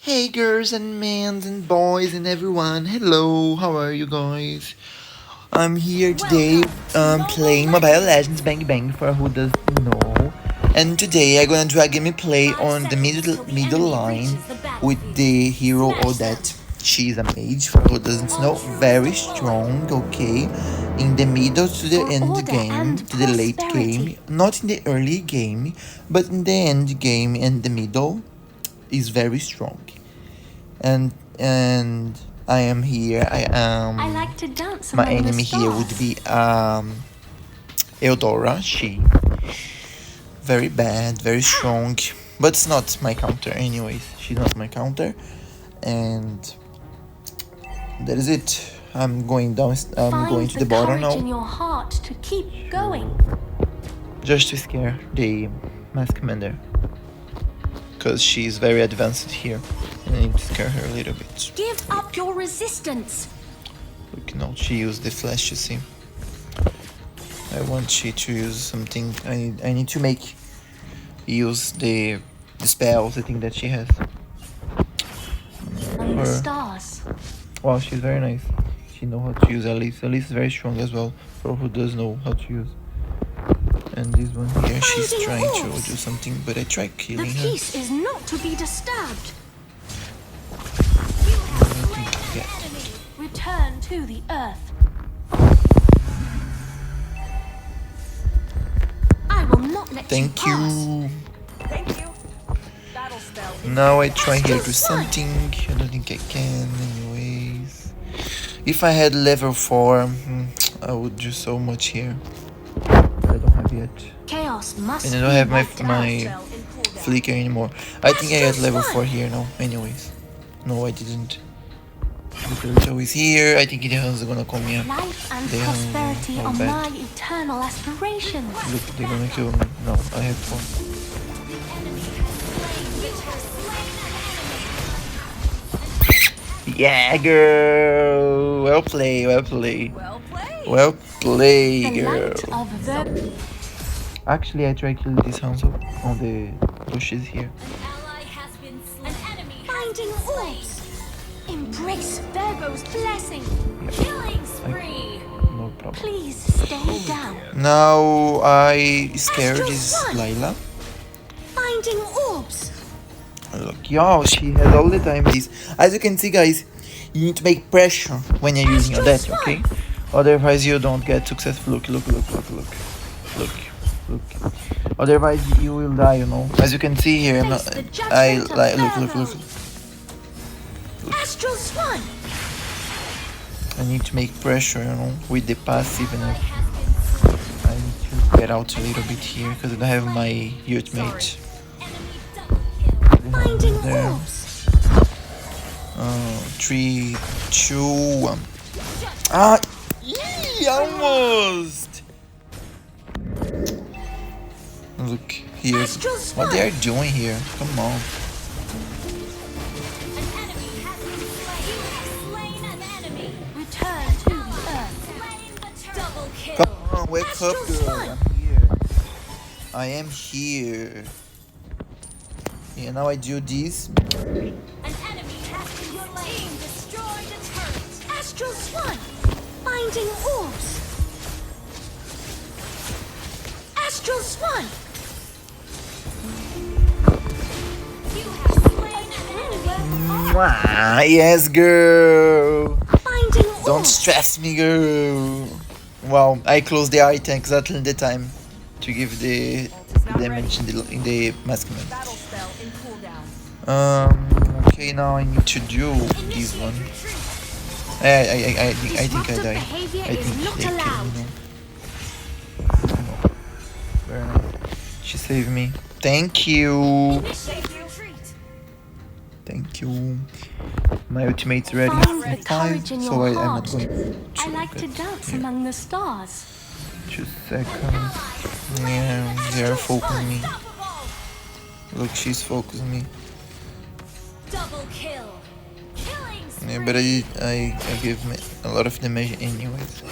Hey girls and men and boys and everyone, hello, how are you guys? I'm here today playing Mobile Legends Bang Bang for who doesn't know. And today I'm gonna do a gameplay on the middle line with the hero Odette. She's a mage for who doesn't know, very strong, okay? In the middle to the end game, to the late game, not in the early game, but in the end game and the middle is very strong. And I am here. I like to dance My among the enemy here would stars. be Eudora. She very bad, very strong, but it's not my counter anyways. She's not my counter, and that is it. I'm going down. I'm going to the bottom Find the courage in now, your heart to keep going. just to scare the mass commander, because she's very advanced here, and I need to scare her a little bit. Give up your resistance. Look, no, she used the flash, you see. I want she to use something. I need to make use the spells I think that she has. Among the stars. Wow, she's very nice. She knows how to use Elise. Elise is very strong as well, for who does know how to use. And this one here, she's Finding trying to orbs. do something, but I tried The killing her. peace is not to be disturbed. Yeah. Return to the earth. I will not let Thank you pass. you. Thank you. Battle spell. Now I try here to do something. I don't think I can anyways. If I had level 4, I would do so much here. But I don't have yet. Chaos must And I don't be have my wiped out. my Spell in cooldown. flicker anymore. I think I got level 4 here now, anyways. No, I didn't. The turtle is here. I think the Hans are gonna come here. Life and They are prosperity all are bad. my eternal aspirations. Look, they're gonna kill me. No, I have 4. Yeah, girl! Well played, well played. Well played. Well played, The girl. light of the Actually, I tried killing this Hanzo on the bushes here. finding orbs. Embrace Virgo's blessing. Killing spree. No problem. Please stay down. Now I scared this Layla. Finding orbs. Look, yo, she has all the time this. As you can see, guys, you need to make pressure when you're using your deck, okay? Otherwise, you don't get successful. Look, look, look, look, look, look, look. Otherwise, you will die, you know. As you can see here, I'm not, Face the judgment I of like look, look, Virgo. look. Astral Swan. I need to make pressure, you know, with the passive and everything. I need to get out a little bit here because I don't have my ultimate. Finding There. orbs. 3, 2, 1. Ah! Yee, almost! Look here. Astral Swan. What they are doing here? Come on. Return to the earth. Come on, wake up, Astral girl. Swan. I'm here. I am here. Yeah, now I do this. Astral Swan. Finding orbs. Astral Swan. Mwah, yes, girl. Finding orbs. Don't stress me, girl. Wow, I closed the item exactly in the time to give the damage in the mask command. Battle spell in cooldown. Okay, now I need to do this one. I think I Disruptive died. behavior I is think not they killed allowed. me. No. Very nice. She saved me. Thank you. Thank you. Thank you. My ultimate's ready Find the in 5, courage in so your I'm not heart. going to I like to get dance here. among the stars. 2 seconds. Yeah, they're focusing me. Look, she's focusing me. Double kill. Killing spree. Yeah, but I give me a lot of damage anyways.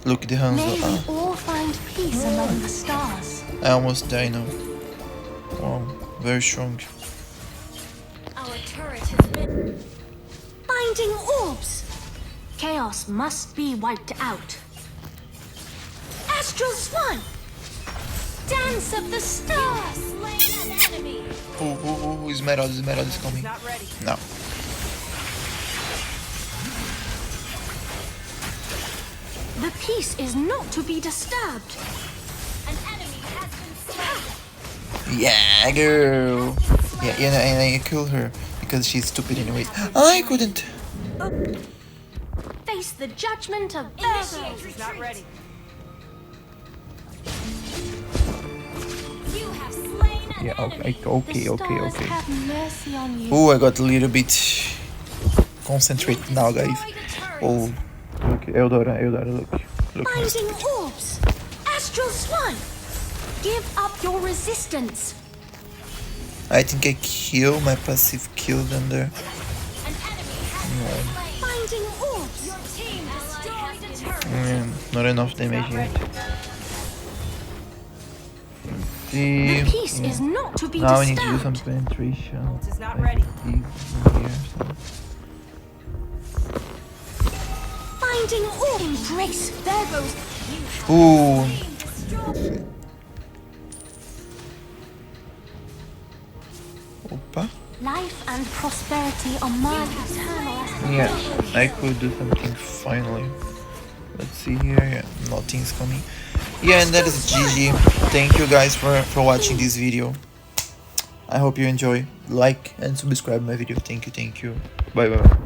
Look, the Hanzo. May we Ah, all find peace among the stars. I almost died now. Wow, very strong. Our turret turret has been. Binding orbs. Chaos must be wiped out. Astral Swan. Dance of the stars. Slain an enemy. Esmeralda is coming. Not ready. No. The peace is not to be disturbed. An enemy has been slain. Yeah, girl. Yeah, and I kill her because she's stupid anyways. I couldn't. Face the judgment of Initiate Virgo. retreat. Not ready. You have slain an Yeah, enemy. okay. The stars have mercy on you. Oh, I got a little bit concentrated now, guys. Destroy the turret. Oh, look, Eudora, look. Look how Binding stupid. orbs. Astral Swan. Give up your resistance. I think I kill my passive kill them there. An enemy has been slain. Binding orbs. Your team destroyed a turret. Not enough damage Not yet. ready. The See, peace is not to be now we need to do disturbed. some penetration. Ult is not Like ready. these here, so. Binding orb. Embrace Virgo's. Ooh, Destroyed. opa. Life and prosperity are mine eternal. Yeah, I could do something finally. Let's see here. Yeah, nothing's coming. Yeah, and that is GG. Thank you guys for watching this video. I hope you enjoy. Like and subscribe my video. Thank you. Bye bye.